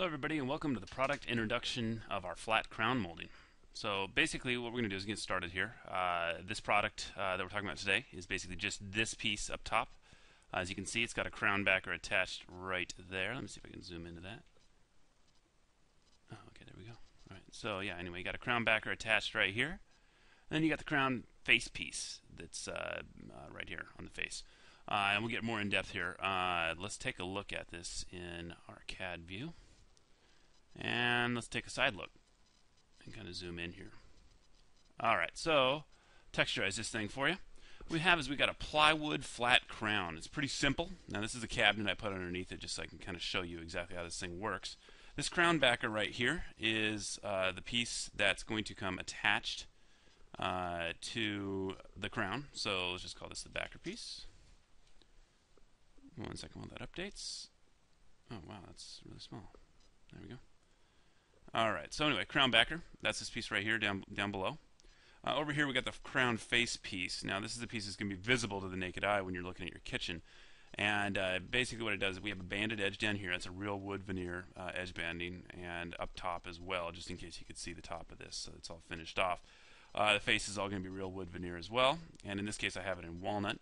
Hello everybody and welcome to the product introduction of our flat crown molding. So basically what we're going to do is get started here. This product that we're talking about today is basically just this piece up top. As you can see, it's got a crown backer attached right there. Let me see if I can zoom into that. Oh, okay, there we go. Alright, so yeah, anyway, you got a crown backer attached right here. And then you got the crown face piece that's right here on the face. And we'll get more in depth here. Let's take a look at this in our CAD view. And let's take a side look and kind of zoom in here. Alright, so texturize this thing for you. What we have is we got a plywood flat crown. It's pretty simple. Now this is a cabinet I put underneath it just so I can kind of show you exactly how this thing works. This crown backer right here is the piece that's going to come attached to the crown. So let's just call this the backer piece. 1 second while that updates. Oh wow, that's really small. There we go. Alright, so anyway, crown backer. That's this piece right here down below. Over here we got the crown face piece. Now this is the piece that's going to be visible to the naked eye when you're looking at your kitchen. And basically what it does is we have a banded edge down here. That's a real wood veneer edge banding, and up top as well, just in case you could see the top of this. So it's all finished off. The face is all going to be real wood veneer as well, and in this case I have it in walnut.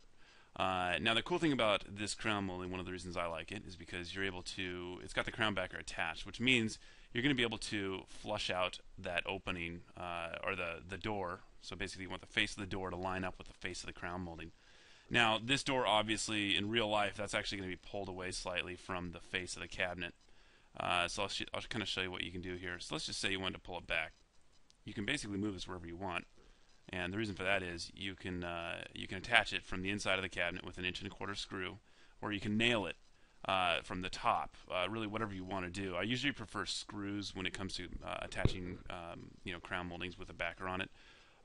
Now the cool thing about this crown molding, one of the reasons I like it, is because you're able to, it's got the crown backer attached, which means you're going to be able to flush out that opening, or the door. So basically you want the face of the door to line up with the face of the crown molding. Now this door, obviously in real life, that's actually going to be pulled away slightly from the face of the cabinet. So I'll kind of show you what you can do here. So let's just say you wanted to pull it back. You can basically move this wherever you want. And the reason for that is you can attach it from the inside of the cabinet with an 1¼ inch screw, or you can nail it from the top. Really, whatever you want to do. I usually prefer screws when it comes to attaching crown moldings with a backer on it.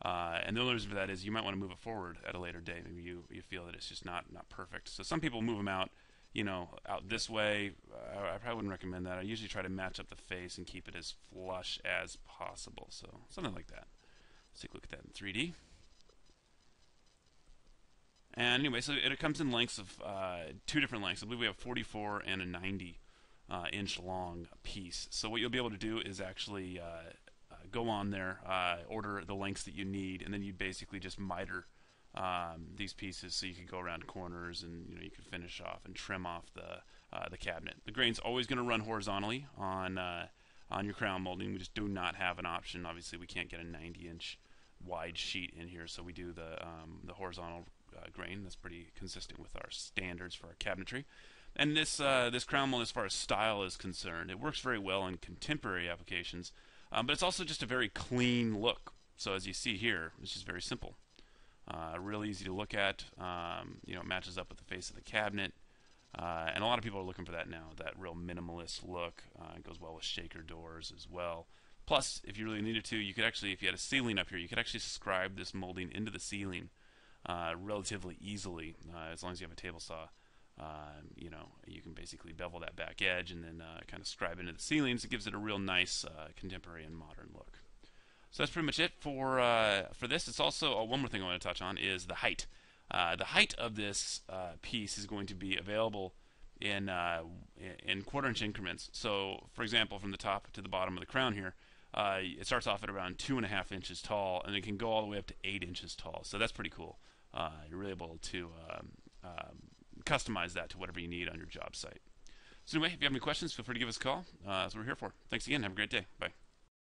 And the only reason for that is you might want to move it forward at a later date. Maybe you feel that it's just not perfect. So some people move them out, out this way. I probably wouldn't recommend that. I usually try to match up the face and keep it as flush as possible. So something like that. Let's take a look at that in 3D. And anyway, so it comes in lengths of 2 different lengths. I believe we have 44 and a 90 inch long piece. So what you'll be able to do is actually go on there, order the lengths that you need, and then you basically just miter these pieces so you can go around corners and you can finish off and trim off the cabinet. The grain's always going to run horizontally on your crown molding. We just do not have an option. Obviously, we can't get a 90-inch wide sheet in here, so we do the horizontal grain. That's pretty consistent with our standards for our cabinetry. And this crown mold, as far as style is concerned, it works very well in contemporary applications, but it's also just a very clean look. So as you see here, it's just very simple. Real easy to look at. It matches up with the face of the cabinet. And a lot of people are looking for that now, that real minimalist look. It goes well with shaker doors as well. Plus, if you really needed to, you could actually, if you had a ceiling up here, you could actually scribe this molding into the ceiling relatively easily, as long as you have a table saw. You can basically bevel that back edge and then kind of scribe into the ceilings. It gives it a real nice contemporary and modern look. So that's pretty much it for this. It's also one more thing I want to touch on is the height. The height of this piece is going to be available in 1/4 inch increments. So, for example, from the top to the bottom of the crown here, it starts off at around 2½ inches tall, and it can go all the way up to 8 inches tall. So that's pretty cool. You're really able to customize that to whatever you need on your job site. So anyway, if you have any questions, feel free to give us a call. That's what we're here for. Thanks again. Have a great day. Bye.